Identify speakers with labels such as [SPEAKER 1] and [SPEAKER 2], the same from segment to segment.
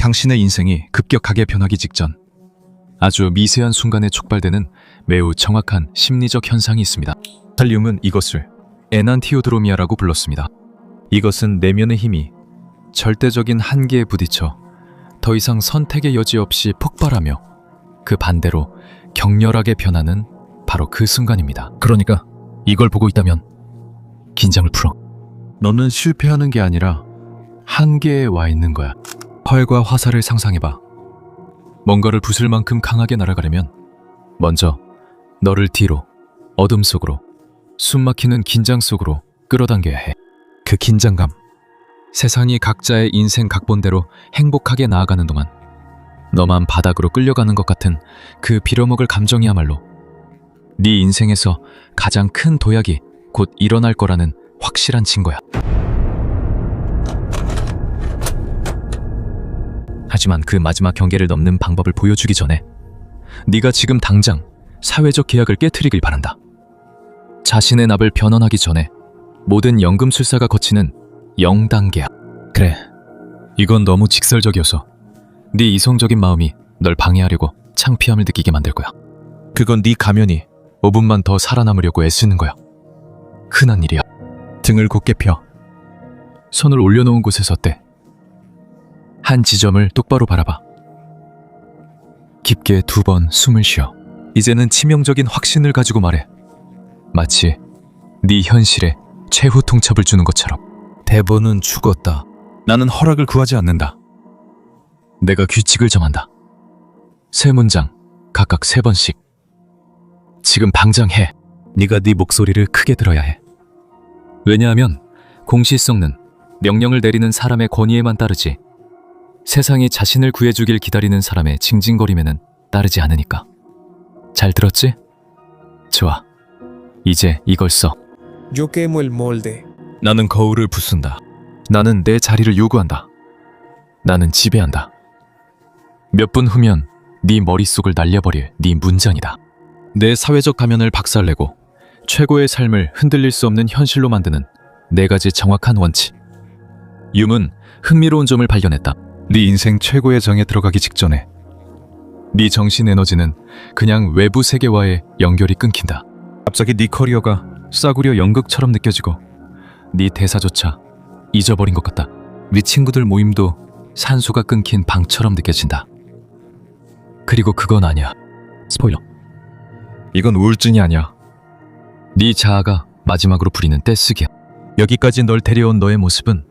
[SPEAKER 1] 당신의 인생이 급격하게 변하기 직전 아주 미세한 순간에 촉발되는 매우 정확한 심리적 현상이 있습니다. 칼륨은 이것을 에난티오드로미아라고 불렀습니다. 이것은 내면의 힘이 절대적인 한계에 부딪혀 더 이상 선택의 여지 없이 폭발하며 그 반대로 격렬하게 변하는 바로 그 순간입니다. 그러니까 이걸 보고 있다면 긴장을 풀어. 너는 실패하는 게 아니라 한계에 와 있는 거야. 활과 화살을 상상해봐. 뭔가를 부술 만큼 강하게 날아가려면 먼저 너를 뒤로, 어둠 속으로, 숨막히는 긴장 속으로 끌어당겨야 해. 그 긴장감, 세상이 각자의 인생 각본대로 행복하게 나아가는 동안 너만 바닥으로 끌려가는 것 같은 그 빌어먹을 감정이야말로 네 인생에서 가장 큰 도약이 곧 일어날 거라는 확실한 증거야. 하지만 그 마지막 경계를 넘는 방법을 보여주기 전에 네가 지금 당장 사회적 계약을 깨트리길 바란다. 자신의 납을 변환하기 전에 모든 연금술사가 거치는 0단계야. 그래, 이건 너무 직설적이어서 네 이성적인 마음이 널 방해하려고 창피함을 느끼게 만들 거야. 그건 네 가면이 5분만 더 살아남으려고 애쓰는 거야. 흔한 일이야. 등을 곧게 펴. 손을 올려놓은 곳에 떼. 한 지점을 똑바로 바라봐. 깊게 2번 숨을 쉬어. 이제는 치명적인 확신을 가지고 말해. 마치 네 현실에 최후 통첩을 주는 것처럼. 대본은 죽었다. 나는 허락을 구하지 않는다. 내가 규칙을 정한다. 3문장, 각각 3번씩. 지금 당장 해. 네가 네 목소리를 크게 들어야 해. 왜냐하면 공시성는 명령을 내리는 사람의 권위에만 따르지 세상이 자신을 구해주길 기다리는 사람의 징징거림에는 따르지 않으니까. 잘 들었지? 좋아. 이제 이걸 써.
[SPEAKER 2] Yo quemo el molde.
[SPEAKER 1] 나는 거울을 부순다. 나는 내 자리를 요구한다. 나는 지배한다. 몇 분 후면 네 머릿속을 날려버릴 네 문장이다. 내 사회적 가면을 박살내고 최고의 삶을 흔들릴 수 없는 현실로 만드는 4가지 정확한 원칙. 윰은 흥미로운 점을 발견했다. 네 인생 최고의 정에 들어가기 직전에 네 정신 에너지는 그냥 외부 세계와의 연결이 끊긴다. 갑자기 네 커리어가 싸구려 연극처럼 느껴지고 네 대사조차 잊어버린 것 같다. 네 친구들 모임도 산소가 끊긴 방처럼 느껴진다. 그리고 그건 아니야. 스포일러. 이건 우울증이 아니야. 네 자아가 마지막으로 부리는 떼쓰기야. 여기까지 널 데려온 너의 모습은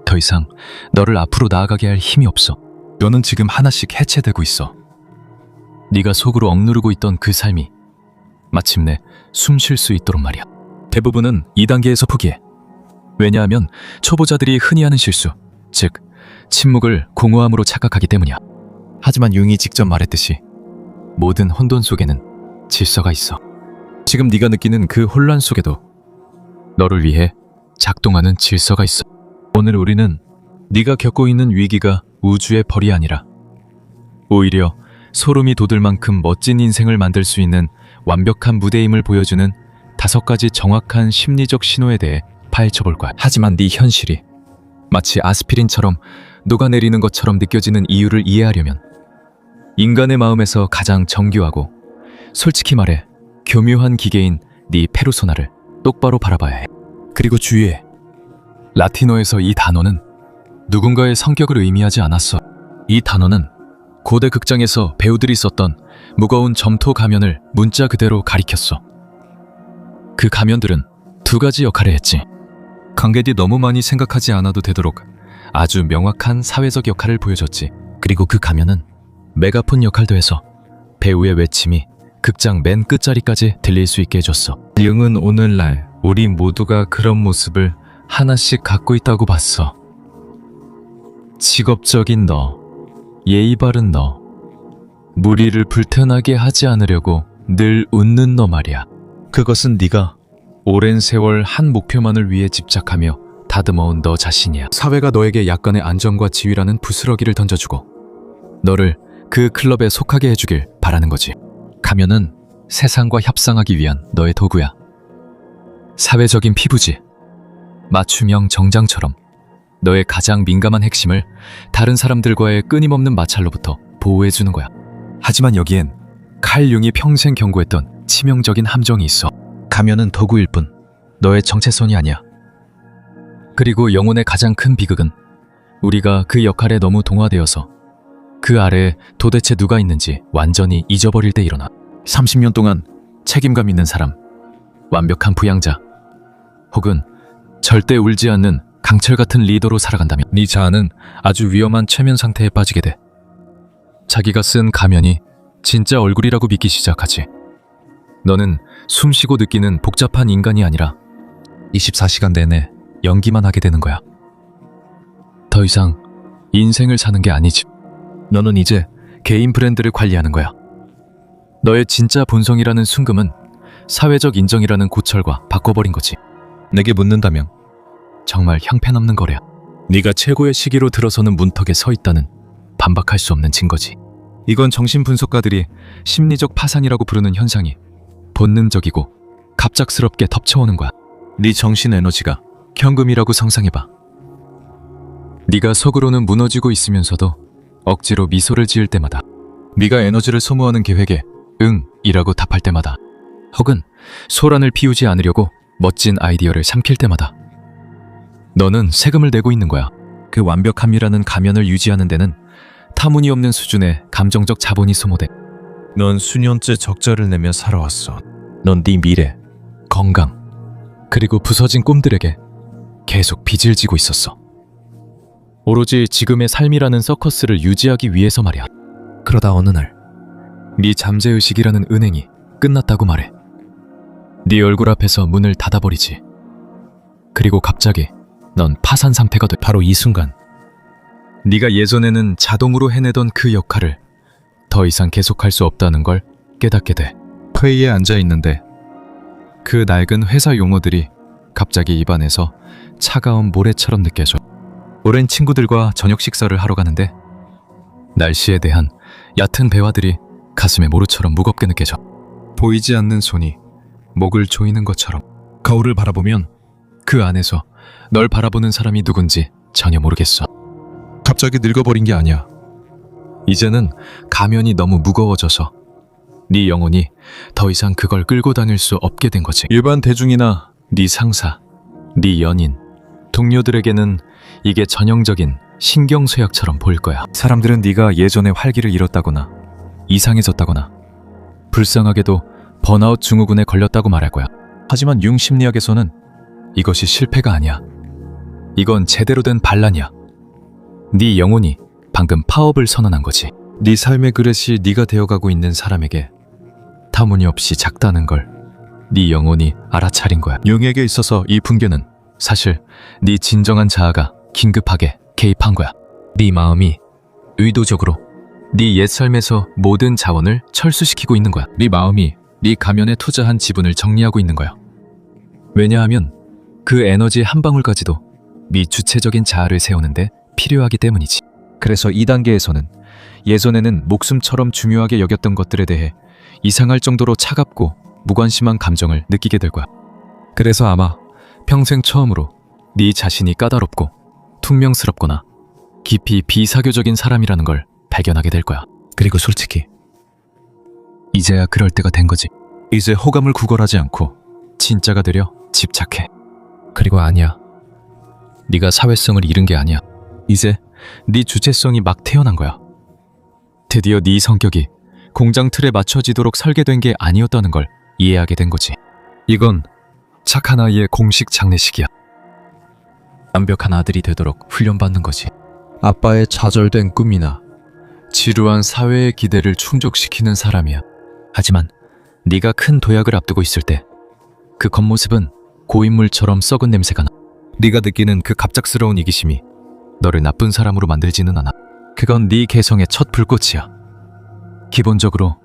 [SPEAKER 1] 더 이상 너를 앞으로 나아가게 할 힘이 없어. 너는 지금 하나씩 해체되고 있어. 네가 속으로 억누르고 있던 그 삶이 마침내 숨 쉴 수 있도록 말이야. 대부분은 2단계에서 포기해. 왜냐하면 초보자들이 흔히 하는 실수, 즉 침묵을 공허함으로 착각하기 때문이야. 하지만 융이 직접 말했듯이 모든 혼돈 속에는 질서가 있어. 지금 네가 느끼는 그 혼란 속에도 너를 위해 작동하는 질서가 있어. 오늘 우리는 네가 겪고 있는 위기가 우주의 벌이 아니라 오히려 소름이 돋을 만큼 멋진 인생을 만들 수 있는 완벽한 무대임을 보여주는 5가지 정확한 심리적 신호에 대해 파헤쳐볼 거야. 하지만 네 현실이 마치 아스피린처럼 녹아내리는 것처럼 느껴지는 이유를 이해하려면 인간의 마음에서 가장 정교하고 솔직히 말해 교묘한 기계인 네 페르소나를 똑바로 바라봐야 해. 그리고 주의해. 라틴어에서 이 단어는 누군가의 성격을 의미하지 않았어. 이 단어는 고대 극장에서 배우들이 썼던 무거운 점토 가면을 문자 그대로 가리켰어. 그 가면들은 2가지 역할을 했지. 관객이 너무 많이 생각하지 않아도 되도록 아주 명확한 사회적 역할을 보여줬지. 그리고 그 가면은 메가폰 역할도 해서 배우의 외침이 극장 맨 끝자리까지 들릴 수 있게 해줬어. 융은 오늘날 우리 모두가 그런 모습을 하나씩 갖고 있다고 봤어. 직업적인 너, 예의 바른 너, 무리를 불편하게 하지 않으려고 늘 웃는 너 말이야. 그것은 네가 오랜 세월 한 목표만을 위해 집착하며 다듬어온 너 자신이야. 사회가 너에게 약간의 안정과 지위라는 부스러기를 던져주고 너를 그 클럽에 속하게 해주길 바라는 거지. 가면은 세상과 협상하기 위한 너의 도구야. 사회적인 피부지. 맞춤형 정장처럼 너의 가장 민감한 핵심을 다른 사람들과의 끊임없는 마찰로부터 보호해주는 거야. 하지만 여기엔 칼 융이 평생 경고했던 치명적인 함정이 있어. 가면은 도구일 뿐 너의 정체성이 아니야. 그리고 영혼의 가장 큰 비극은 우리가 그 역할에 너무 동화되어서 그 아래에 도대체 누가 있는지 완전히 잊어버릴 때 일어나. 30년 동안 책임감 있는 사람, 완벽한 부양자, 혹은 절대 울지 않는 강철 같은 리더로 살아간다면 네 자아는 아주 위험한 최면 상태에 빠지게 돼. 자기가 쓴 가면이 진짜 얼굴이라고 믿기 시작하지. 너는 숨쉬고 느끼는 복잡한 인간이 아니라 24시간 내내 연기만 하게 되는 거야. 더 이상 인생을 사는 게 아니지. 너는 이제 개인 브랜드를 관리하는 거야. 너의 진짜 본성이라는 순금은 사회적 인정이라는 고철과 바꿔버린 거지. 내게 묻는다면 정말 형편없는 거래야. 네가 최고의 시기로 들어서는 문턱에 서 있다는 반박할 수 없는 증거지. 이건 정신분석가들이 심리적 파산이라고 부르는 현상이 본능적이고 갑작스럽게 덮쳐오는 거야. 네 정신 에너지가 현금이라고 상상해봐. 네가 속으로는 무너지고 있으면서도 억지로 미소를 지을 때마다, 네가 에너지를 소모하는 계획에 응 이라고 답할 때마다, 혹은 소란을 피우지 않으려고 멋진 아이디어를 삼킬 때마다 너는 세금을 내고 있는 거야. 그 완벽함이라는 가면을 유지하는 데는 터무니없는 수준의 감정적 자본이 소모돼.
[SPEAKER 3] 넌 수년째 적자를 내며 살아왔어. 넌 네 미래,
[SPEAKER 1] 건강, 그리고 부서진 꿈들에게 계속 빚을 지고 있었어. 오로지 지금의 삶이라는 서커스를 유지하기 위해서 말이야. 그러다 어느 날 네 잠재의식이라는 은행이 끝났다고 말해. 네 얼굴 앞에서 문을 닫아버리지. 그리고 갑자기 넌 파산 상태가 돼. 바로 이 순간 네가 예전에는 자동으로 해내던 그 역할을 더 이상 계속할 수 없다는 걸 깨닫게 돼. 회의에 앉아있는데 그 낡은 회사 용어들이 갑자기 입안에서 차가운 모래처럼 느껴져. 오랜 친구들과 저녁 식사를 하러 가는데 날씨에 대한 얕은 대화들이 가슴에 모루처럼 무겁게 느껴져. 보이지 않는 손이 목을 조이는 것처럼. 거울을 바라보면 그 안에서 널 바라보는 사람이 누군지 전혀 모르겠어. 갑자기 늙어버린 게 아니야. 이제는 가면이 너무 무거워져서 네 영혼이 더 이상 그걸 끌고 다닐 수 없게 된 거지. 일반 대중이나 네 상사, 네 연인, 동료들에게는 이게 전형적인 신경쇠약처럼 보일 거야. 사람들은 네가 예전에 활기를 잃었다거나 이상해졌다거나 불쌍하게도 번아웃 증후군에 걸렸다고 말할 거야. 하지만 융 심리학에서는 이것이 실패가 아니야. 이건 제대로 된 반란이야. 네 영혼이 방금 파업을 선언한 거지. 네 삶의 그릇이 네가 되어가고 있는 사람에게 터무니없이 작다는 걸 네 영혼이 알아차린 거야. 융에게 있어서 이 붕괴는 사실 네 진정한 자아가 긴급하게 개입한 거야. 네 마음이 의도적으로 네 옛 삶에서 모든 자원을 철수시키고 있는 거야. 네 마음이 네 가면에 투자한 지분을 정리하고 있는 거야. 왜냐하면 그 에너지 한 방울까지도 네 주체적인 자아를 세우는데 필요하기 때문이지. 그래서 2단계에서는 예전에는 목숨처럼 중요하게 여겼던 것들에 대해 이상할 정도로 차갑고 무관심한 감정을 느끼게 될 거야. 그래서 아마 평생 처음으로 네 자신이 까다롭고 퉁명스럽거나 깊이 비사교적인 사람이라는 걸 발견하게 될 거야. 그리고 솔직히 이제야 그럴 때가 된 거지. 이제 호감을 구걸하지 않고 진짜가 되려 집착해. 그리고 아니야, 네가 사회성을 잃은 게 아니야. 이제 네 주체성이 막 태어난 거야. 드디어 네 성격이 공장 틀에 맞춰지도록 설계된 게 아니었다는 걸 이해하게 된 거지. 이건 착한 아이의 공식 장례식이야. 완벽한 아들이 되도록 훈련받는 거지. 아빠의 좌절된 꿈이나 지루한 사회의 기대를 충족시키는 사람이야. 하지만 네가 큰 도약을 앞두고 있을 때 그 겉모습은 고인물처럼 썩은 냄새가 나. 네가 느끼는 그 갑작스러운 이기심이 너를 나쁜 사람으로 만들지는 않아. 그건 네 개성의 첫 불꽃이야. 기본적으로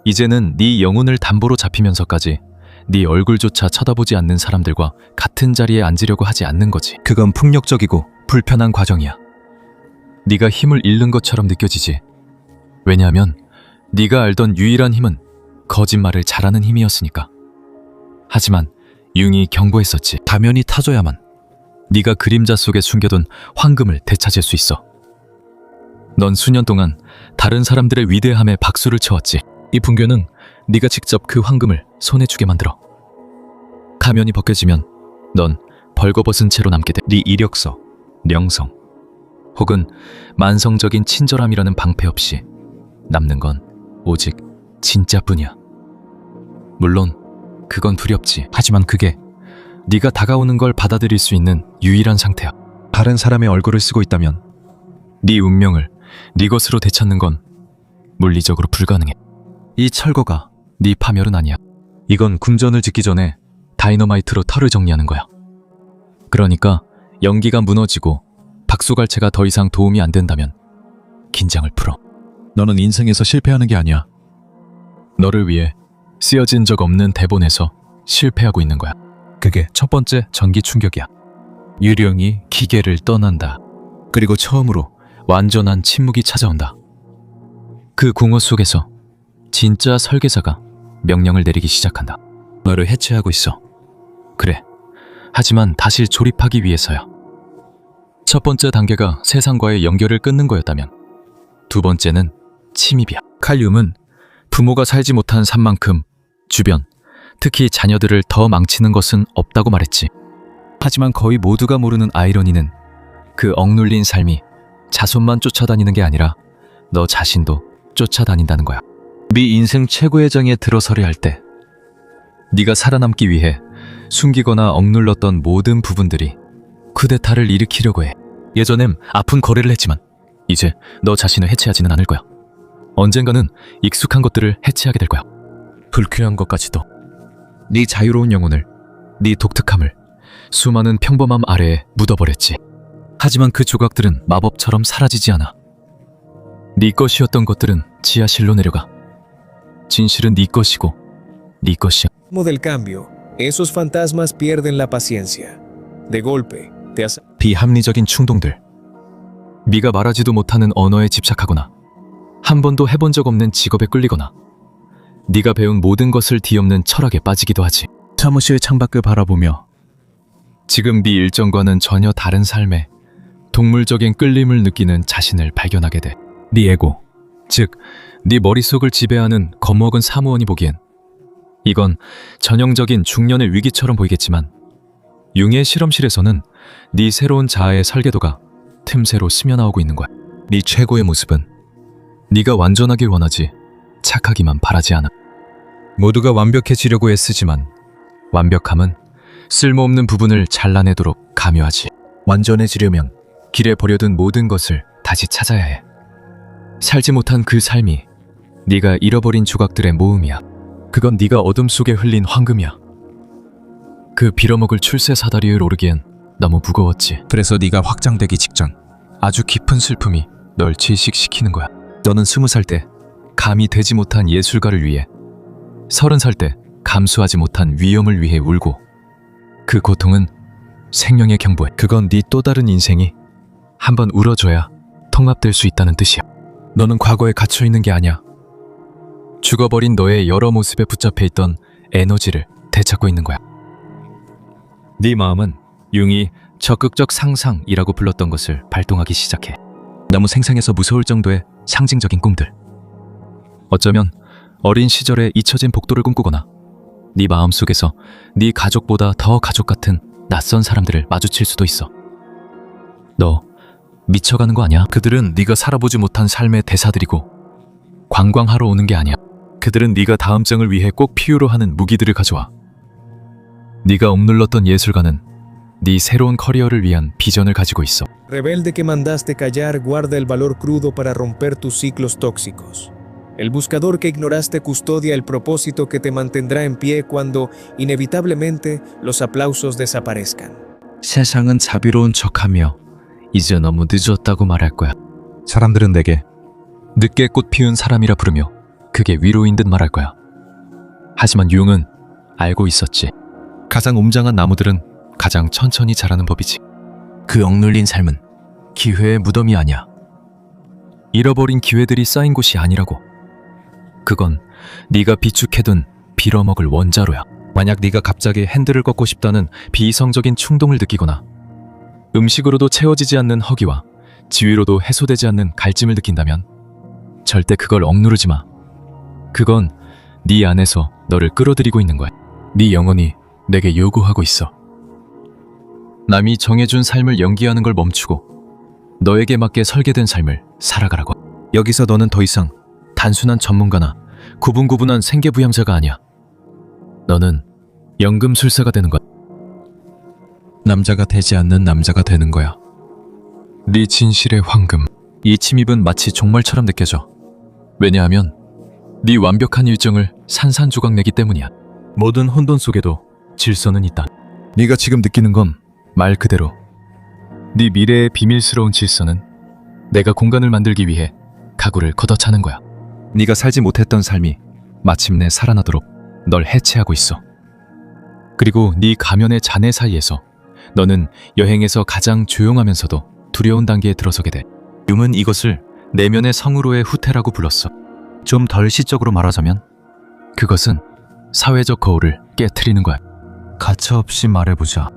[SPEAKER 1] 이제는 네 영혼을 담보로 잡히면서까지 네 얼굴조차 쳐다보지 않는 사람들과 같은 자리에 앉으려고 하지 않는 거지. 그건 폭력적이고 불편한 과정이야. 네가 힘을 잃는 것처럼 느껴지지. 왜냐하면 네가 알던 유일한 힘은 거짓말을 잘하는 힘이었으니까. 하지만 융이 경고했었지. 가면이 타줘야만 네가 그림자 속에 숨겨둔 황금을 되찾을 수 있어. 넌 수년 동안 다른 사람들의 위대함에 박수를 쳐왔지. 이 분교는 네가 직접 그 황금을 손에 쥐게 만들어. 가면이 벗겨지면 넌 벌거벗은 채로 남게 돼. 네 이력서, 명성, 혹은 만성적인 친절함이라는 방패 없이 남는 건 오직 진짜뿐이야. 물론 그건 두렵지. 하지만 그게 네가 다가오는 걸 받아들일 수 있는 유일한 상태야.
[SPEAKER 3] 다른 사람의 얼굴을 쓰고 있다면
[SPEAKER 1] 네 운명을 네 것으로 되찾는 건 물리적으로 불가능해. 이 철거가 네 파멸은 아니야. 이건 궁전을 짓기 전에 다이너마이트로 털을 정리하는 거야. 그러니까 연기가 무너지고 박수갈채가 더 이상 도움이 안 된다면 긴장을 풀어.
[SPEAKER 3] 너는 인생에서 실패하는 게 아니야.
[SPEAKER 1] 너를 위해 쓰여진 적 없는 대본에서 실패하고 있는 거야. 그게 첫 번째 전기 충격이야. 유령이 기계를 떠난다. 그리고 처음으로 완전한 침묵이 찾아온다. 그 공허 속에서 진짜 설계사가 명령을 내리기 시작한다. 너를 해체하고 있어. 그래. 하지만 다시 조립하기 위해서야. 첫 번째 단계가 세상과의 연결을 끊는 거였다면 두 번째는 침입이야. 칼륨은 부모가 살지 못한 삶만큼 주변, 특히 자녀들을 더 망치는 것은 없다고 말했지. 하지만 거의 모두가 모르는 아이러니는 그 억눌린 삶이 자손만 쫓아다니는 게 아니라 너 자신도 쫓아다닌다는 거야. 네 인생 최고의 장에 들어서려 할 때 네가 살아남기 위해 숨기거나 억눌렀던 모든 부분들이 쿠데타를 일으키려고 해. 예전엔 아픈 거래를 했지만 이제 너 자신을 해체하지는 않을 거야. 언젠가는 익숙한 것들을 해체하게 될 거야. 불쾌한 것까지도. 네 자유로운 영혼을, 네 독특함을 수많은 평범함 아래에 묻어버렸지. 하지만 그 조각들은 마법처럼 사라지지 않아. 네 것이었던 것들은 지하실로 내려가. 진실은 네 것이고 네 것이야.
[SPEAKER 2] Del cambio, esos fantasmas pierden la paciencia. De golpe,
[SPEAKER 1] 비합리적인 충동들. 네가 말하지도 못하는 언어에 집착하거나 한 번도 해본 적 없는 직업에 끌리거나 네가 배운 모든 것을 뒤엎는 철학에 빠지기도 하지.
[SPEAKER 3] 사무실 창밖을 바라보며
[SPEAKER 1] 지금 네 일정과는 전혀 다른 삶에 동물적인 끌림을 느끼는 자신을 발견하게 돼. 네 에고, 즉 네 머릿속을 지배하는 겁먹은 사무원이 보기엔 이건 전형적인 중년의 위기처럼 보이겠지만 융의 실험실에서는 네 새로운 자아의 설계도가 틈새로 스며나오고 있는 거야. 네 최고의 모습은 네가 완전하길 원하지 착하기만 바라지 않아. 모두가 완벽해지려고 애쓰지만 완벽함은 쓸모없는 부분을 잘라내도록 강요하지. 완전해지려면 길에 버려둔 모든 것을 다시 찾아야 해. 살지 못한 그 삶이 네가 잃어버린 조각들의 모음이야. 그건 네가 어둠 속에 흘린 황금이야. 그 빌어먹을 출세 사다리를 오르기엔 너무 무거웠지. 그래서 네가 확장되기 직전 아주 깊은 슬픔이 널 질식시키는 거야. 너는 20살 때 감히 되지 못한 예술가를 위해 30살 때 감수하지 못한 위험을 위해 울고 그 고통은 생명의 경보야. 그건 네 또 다른 인생이 한번 울어줘야 통합될 수 있다는 뜻이야. 너는 과거에 갇혀있는 게 아니야. 죽어버린 너의 여러 모습에 붙잡혀 있던 에너지를 되찾고 있는 거야. 네 마음은 융이 적극적 상상이라고 불렀던 것을 발동하기 시작해. 너무 생생해서 무서울 정도의 상징적인 꿈들. 어쩌면 어린 시절에 잊혀진 복도를 꿈꾸거나 네 마음속에서 네 가족보다 더 가족 같은 낯선 사람들을 마주칠 수도 있어. 너 미쳐가는 거 아니야? 그들은 네가 살아보지 못한 삶의 대사들이고 관광하러 오는 게 아니야. 그들은 네가 다음 장을 위해 꼭 필요로 하는 무기들을 가져와. 네가 억눌렀던 예술가는 네 새로운 커리어를 위한 비전을 가지고 있어.
[SPEAKER 2] rebelde que mandaste callar guarda el valor crudo para romper tus ciclos tóxicos. El buscador que ignoraste custodia el propósito que te mantendrá en pie cuando, inevitablemente, los aplausos desaparezcan.
[SPEAKER 1] 세상은 자비로운 척하며 이제 너무 늦었다고 말할 거야.
[SPEAKER 3] 사람들은 내게
[SPEAKER 1] 늦게 꽃 피운 사람이라 부르며 그게 위로인 듯 말할 거야. 하지만 융은 알고 있었지. 가장 웅장한 나무들은 가장 천천히 자라는 법이지. 그 억눌린 삶은 기회의 무덤이 아니야. 잃어버린 기회들이 쌓인 곳이 아니라고. 그건 네가 비축해둔 빌어먹을 원자로야. 만약 네가 갑자기 핸들을 꺾고 싶다는 비이성적인 충동을 느끼거나 음식으로도 채워지지 않는 허기와 지위로도 해소되지 않는 갈증을 느낀다면 절대 그걸 억누르지 마. 그건 네 안에서 너를 끌어들이고 있는 거야. 네 영혼이 내게 요구하고 있어. 남이 정해준 삶을 연기하는 걸 멈추고 너에게 맞게 설계된 삶을 살아가라고. 여기서 너는 더 이상 단순한 전문가나 구분구분한 생계부양자가 아니야. 너는 연금술사가 되는 거야. 남자가 되지 않는 남자가 되는 거야. 네 진실의 황금. 이 침입은 마치 종말처럼 느껴져. 왜냐하면 네 완벽한 일정을 산산조각 내기 때문이야. 모든 혼돈 속에도 질서는 있다. 네가 지금 느끼는 건 말 그대로 네 미래의 비밀스러운 질서는 내가 공간을 만들기 위해 가구를 걷어차는 거야. 네가 살지 못했던 삶이 마침내 살아나도록 널 해체하고 있어. 그리고 네 가면의 잔해 사이에서 너는 여행에서 가장 조용하면서도 두려운 단계에 들어서게 돼. 융은 이것을 내면의 성으로의 후퇴라고 불렀어. 좀 덜 시적으로 말하자면 그것은 사회적 거울을 깨트리는 거야. 가차없이 말해보자.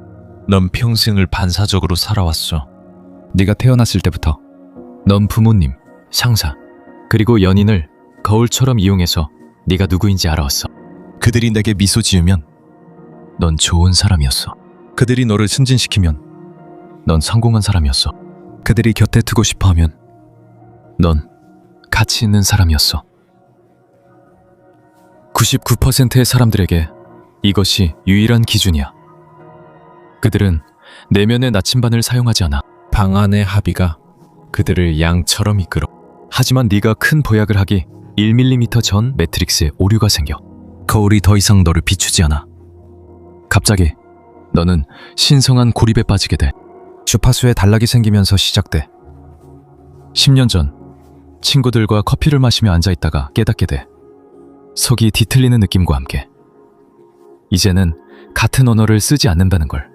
[SPEAKER 1] 넌 평생을 반사적으로 살아왔어. 네가 태어났을 때부터 넌 부모님, 상사, 그리고 연인을 거울처럼 이용해서 네가 누구인지 알아왔어. 그들이 내게 미소 지으면 넌 좋은 사람이었어. 그들이 너를 승진시키면 넌 성공한 사람이었어. 그들이 곁에 두고 싶어하면 넌 가치 있는 사람이었어. 99%의 사람들에게 이것이 유일한 기준이야. 그들은 내면의 나침반을 사용하지 않아. 방 안의 합의가 그들을 양처럼 이끌어. 하지만 네가 큰 보약을 하기 1mm 전 매트릭스에 오류가 생겨. 거울이 더 이상 너를 비추지 않아. 갑자기 너는 신성한 고립에 빠지게 돼. 주파수에 단락이 생기면서 시작돼. 10년 전 친구들과 커피를 마시며 앉아있다가 깨닫게 돼. 속이 뒤틀리는 느낌과 함께 이제는 같은 언어를 쓰지 않는다는 걸.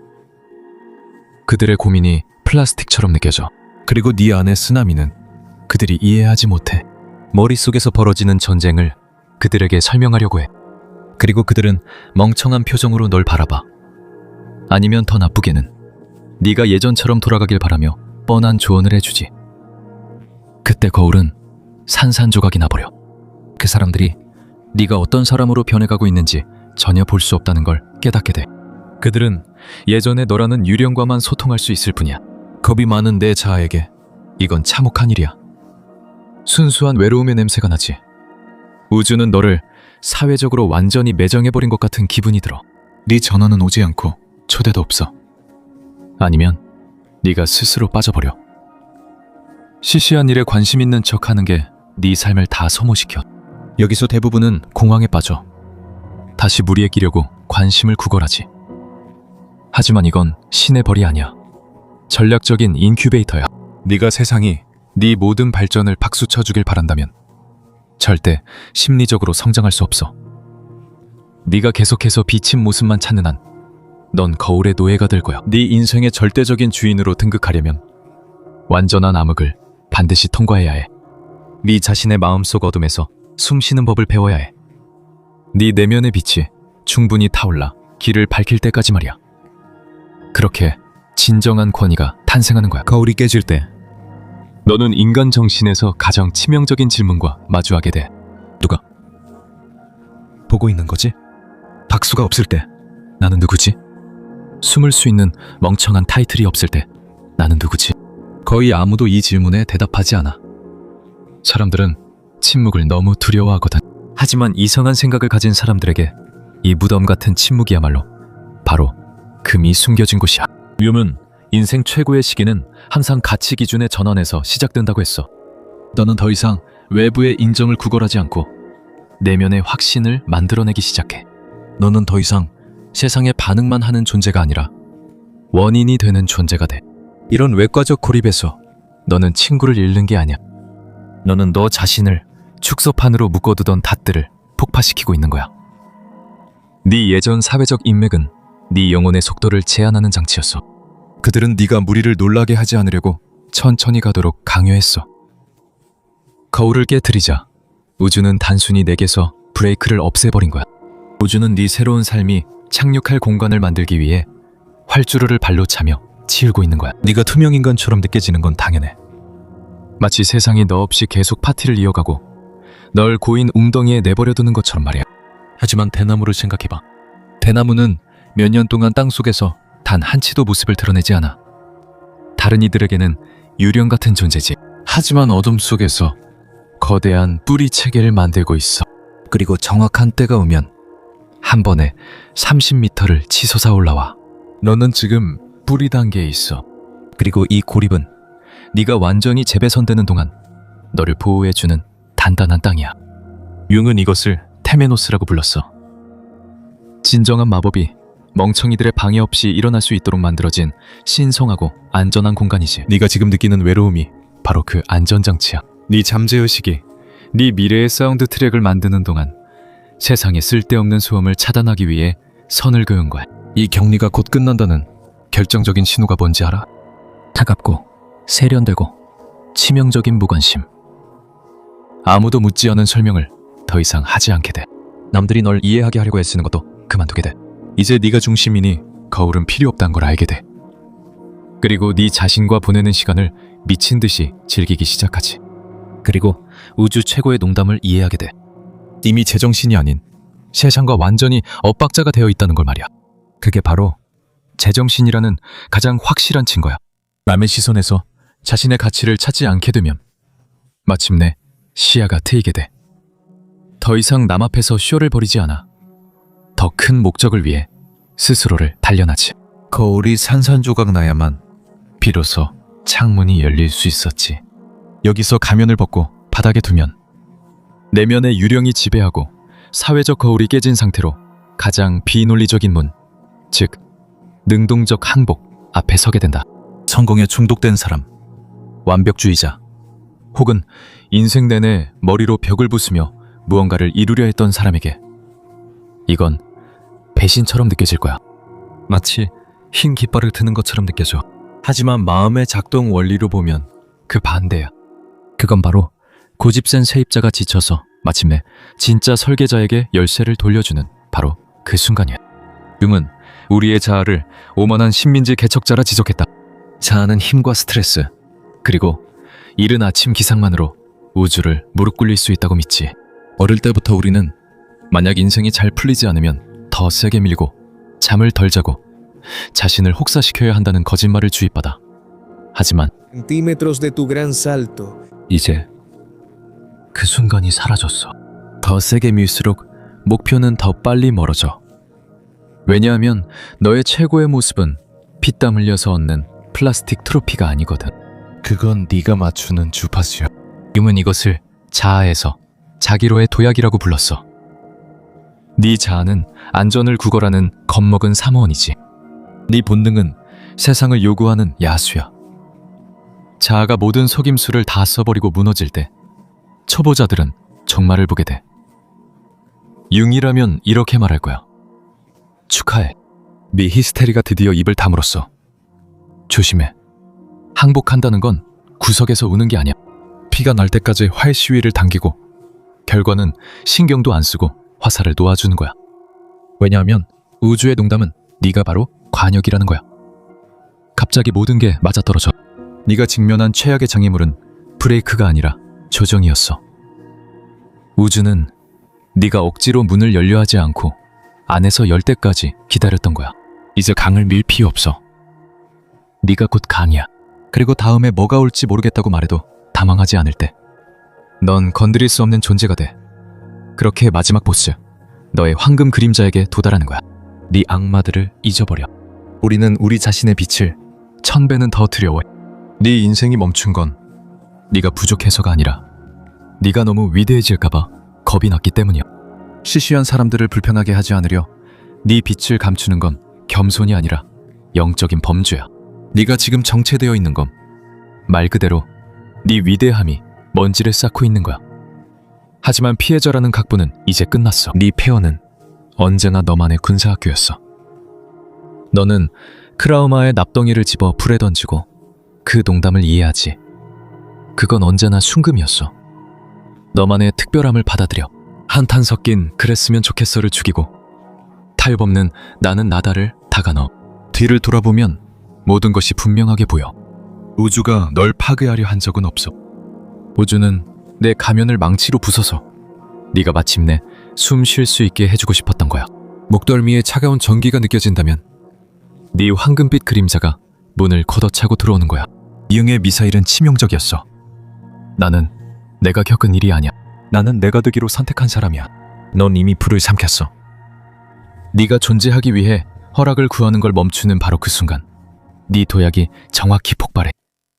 [SPEAKER 1] 그들의 고민이 플라스틱처럼 느껴져. 그리고 네 안의 쓰나미는 그들이 이해하지 못해. 머릿속에서 벌어지는 전쟁을 그들에게 설명하려고 해. 그리고 그들은 멍청한 표정으로 널 바라봐. 아니면 더 나쁘게는 네가 예전처럼 돌아가길 바라며 뻔한 조언을 해주지. 그때 거울은 산산조각이 나버려. 그 사람들이 네가 어떤 사람으로 변해가고 있는지 전혀 볼 수 없다는 걸 깨닫게 돼. 그들은 예전에 너라는 유령과만 소통할 수 있을 뿐이야. 겁이 많은 내 자아에게 이건 참혹한 일이야. 순수한 외로움의 냄새가 나지. 우주는 너를 사회적으로 완전히 매정해버린 것 같은 기분이 들어. 네 전화는 오지 않고 초대도 없어. 아니면 네가 스스로 빠져버려. 시시한 일에 관심 있는 척하는 게 네 삶을 다 소모시켜. 여기서 대부분은 공황에 빠져. 다시 무리에 끼려고 관심을 구걸하지. 하지만 이건 신의 벌이 아니야. 전략적인 인큐베이터야. 네가 세상이 네 모든 발전을 박수쳐주길 바란다면 절대 심리적으로 성장할 수 없어. 네가 계속해서 비친 모습만 찾는 한 넌 거울의 노예가 될 거야. 네 인생의 절대적인 주인으로 등극하려면 완전한 암흑을 반드시 통과해야 해. 네 자신의 마음속 어둠에서 숨쉬는 법을 배워야 해. 네 내면의 빛이 충분히 타올라 길을 밝힐 때까지 말이야. 그렇게 진정한 권위가 탄생하는 거야. 거울이 깨질 때 너는 인간 정신에서 가장 치명적인 질문과 마주하게 돼. 누가 보고 있는 거지? 박수가 없을 때 나는 누구지? 숨을 수 있는 멍청한 타이틀이 없을 때 나는 누구지? 거의 아무도 이 질문에 대답하지 않아. 사람들은 침묵을 너무 두려워하거든. 하지만 이상한 생각을 가진 사람들에게 이 무덤 같은 침묵이야말로 바로 금이 숨겨진 곳이야. 윰은 인생 최고의 시기는 항상 가치 기준의 전환에서 시작된다고 했어. 너는 더 이상 외부의 인정을 구걸하지 않고 내면의 확신을 만들어내기 시작해. 너는 더 이상 세상에 반응만 하는 존재가 아니라 원인이 되는 존재가 돼. 이런 외과적 고립에서 너는 친구를 잃는 게 아니야. 너는 너 자신을 축소판으로 묶어두던 닷들을 폭파시키고 있는 거야. 네 예전 사회적 인맥은 네 영혼의 속도를 제한하는 장치였어. 그들은 네가 무리를 놀라게 하지 않으려고 천천히 가도록 강요했어. 거울을 깨트리자 우주는 단순히 내게서 브레이크를 없애버린 거야. 우주는 네 새로운 삶이 착륙할 공간을 만들기 위해 활주로를 발로 차며 치울고 있는 거야.
[SPEAKER 3] 네가 투명 인간처럼 느껴지는 건 당연해.
[SPEAKER 1] 마치 세상이 너 없이 계속 파티를 이어가고 널 고인 웅덩이에 내버려두는 것처럼 말이야.
[SPEAKER 3] 하지만 대나무를 생각해봐. 대나무는 몇 년 동안 땅속에서 단 한 치도 모습을 드러내지 않아.
[SPEAKER 1] 다른 이들에게는 유령 같은 존재지. 하지만 어둠 속에서 거대한 뿌리 체계를 만들고 있어.
[SPEAKER 3] 그리고 정확한 때가 오면
[SPEAKER 1] 한 번에 30m를 치솟아 올라와. 너는 지금 뿌리 단계에 있어.
[SPEAKER 3] 그리고 이 고립은
[SPEAKER 1] 네가 완전히 재배선되는 동안 너를 보호해주는 단단한 땅이야.
[SPEAKER 3] 융은 이것을
[SPEAKER 1] 테메노스라고 불렀어. 진정한 마법이 멍청이들의 방해 없이 일어날 수 있도록 만들어진 신성하고 안전한 공간이지.
[SPEAKER 3] 네가 지금 느끼는 외로움이
[SPEAKER 1] 바로 그 안전장치야. 네 잠재의식이 네 미래의 사운드 트랙을 만드는 동안 세상에 쓸데없는 소음을 차단하기 위해 선을 그은 거야.
[SPEAKER 3] 이 격리가 곧 끝난다는
[SPEAKER 1] 결정적인 신호가 뭔지 알아? 차갑고 세련되고 치명적인 무관심. 아무도 묻지 않은 설명을 더 이상 하지 않게 돼.
[SPEAKER 3] 남들이 널 이해하게 하려고 애쓰는 것도 그만두게 돼.
[SPEAKER 1] 이제 네가 중심이니 거울은 필요 없다는 걸 알게 돼. 그리고 네 자신과 보내는 시간을 미친 듯이 즐기기 시작하지.
[SPEAKER 3] 그리고 우주 최고의 농담을 이해하게 돼.
[SPEAKER 1] 이미 제정신이 아닌 세상과 완전히 엇박자가 되어 있다는 걸 말이야. 그게 바로 제정신이라는 가장 확실한 증거야. 남의 시선에서 자신의 가치를 찾지 않게 되면 마침내 시야가 트이게 돼. 더 이상 남 앞에서 쇼를 벌이지 않아. 더 큰 목적을 위해 스스로를 단련하지.
[SPEAKER 3] 거울이 산산조각 나야만
[SPEAKER 1] 비로소 창문이 열릴 수 있었지. 여기서 가면을 벗고 바닥에 두면 내면의 유령이 지배하고 사회적 거울이 깨진 상태로 가장 비논리적인 문, 즉 능동적 항복 앞에 서게 된다.
[SPEAKER 3] 성공에 중독된 사람,
[SPEAKER 1] 완벽주의자, 혹은 인생 내내 머리로 벽을 부수며 무언가를 이루려 했던 사람에게 이건 배신처럼 느껴질 거야.
[SPEAKER 3] 마치 흰 깃발을 트는 것처럼 느껴져.
[SPEAKER 1] 하지만 마음의 작동 원리로 보면 그 반대야. 그건 바로 고집센 세입자가 지쳐서 마침내 진짜 설계자에게 열쇠를 돌려주는 바로 그 순간이야. 융은 우리의 자아를 오만한 식민지 개척자라 지적했다.
[SPEAKER 3] 자아는 힘과 스트레스,
[SPEAKER 1] 그리고 이른 아침 기상만으로 우주를 무릎 꿇릴 수 있다고 믿지. 어릴 때부터 우리는 만약 인생이 잘 풀리지 않으면 더 세게 밀고 잠을 덜 자고 자신을 혹사시켜야 한다는 거짓말을 주입받아. 하지만
[SPEAKER 2] Centímetros de tu gran salto.
[SPEAKER 1] 이제 그 순간이 사라졌어. 더 세게 밀수록 목표는 더 빨리 멀어져. 왜냐하면 너의 최고의 모습은 피땀 흘려서 얻는 플라스틱 트로피가 아니거든.
[SPEAKER 3] 그건 네가 맞추는 주파수야.
[SPEAKER 1] 융은 이것을 자아에서 자기로의 도약이라고 불렀어. 네 자아는 안전을 구걸하는 겁먹은 사모원이지. 네 본능은 세상을 요구하는 야수야. 자아가 모든 속임수를 다 써버리고 무너질 때 초보자들은 종말을 보게 돼. 융이라면 이렇게 말할 거야. 축하해. 네 히스테리가 드디어 입을 다물었어. 조심해. 항복한다는 건 구석에서 우는 게 아니야. 피가 날 때까지 활 시위를 당기고 결과는 신경도 안 쓰고 화살을 놓아주는 거야. 왜냐하면 우주의 농담은 네가 바로 관역이라는 거야. 갑자기 모든 게 맞아떨어져. 네가 직면한 최악의 장애물은 브레이크가 아니라 조정이었어. 우주는 네가 억지로 문을 열려 하지 않고 안에서 열 때까지 기다렸던 거야. 이제 강을 밀 필요 없어. 네가 곧 강이야. 그리고 다음에 뭐가 올지 모르겠다고 말해도 당황하지 않을 때 넌 건드릴 수 없는 존재가 돼. 그렇게 마지막 보스, 너의 황금 그림자에게 도달하는 거야. 네 악마들을 잊어버려. 우리는 우리 자신의 빛을 1000배는 더 두려워해. 네 인생이 멈춘 건 네가 부족해서가 아니라 네가 너무 위대해질까봐 겁이 났기 때문이야. 시시한 사람들을 불편하게 하지 않으려 네 빛을 감추는 건 겸손이 아니라 영적인 범죄야. 네가 지금 정체되어 있는 건 말 그대로 네 위대함이 먼지를 쌓고 있는 거야. 하지만 피해자라는 각본은 이제 끝났어. 네 폐허는 언제나 너만의 군사학교였어. 너는 크라우마의 납덩이를 집어 불에 던지고 그 농담을 이해하지. 그건 언제나 순금이었어. 너만의 특별함을 받아들여. 한탄 섞인 그랬으면 좋겠어를 죽이고 타협 없는 나는 나다를 다가 넣어. 뒤를 돌아보면 모든 것이 분명하게 보여.
[SPEAKER 3] 우주가 널 파괴하려 한 적은 없어.
[SPEAKER 1] 우주는 내 가면을 망치로 부숴서 네가 마침내 숨 쉴 수 있게 해주고 싶었던 거야.
[SPEAKER 3] 목덜미에 차가운 전기가 느껴진다면
[SPEAKER 1] 네 황금빛 그림자가 문을 걷어차고 들어오는 거야.
[SPEAKER 3] 이응의 미사일은 치명적이었어.
[SPEAKER 1] 나는 내가 겪은 일이 아니야.
[SPEAKER 3] 나는 내가 되기로 선택한 사람이야. 넌 이미 불을 삼켰어.
[SPEAKER 1] 네가 존재하기 위해 허락을 구하는 걸 멈추는 바로 그 순간 네 도약이 정확히 폭발해.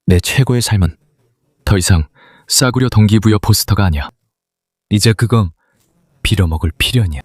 [SPEAKER 3] 내 최고의 삶은
[SPEAKER 1] 더 이상 싸구려 동기부여 포스터가 아니야.
[SPEAKER 3] 이제 그건 빌어먹을 필연이야.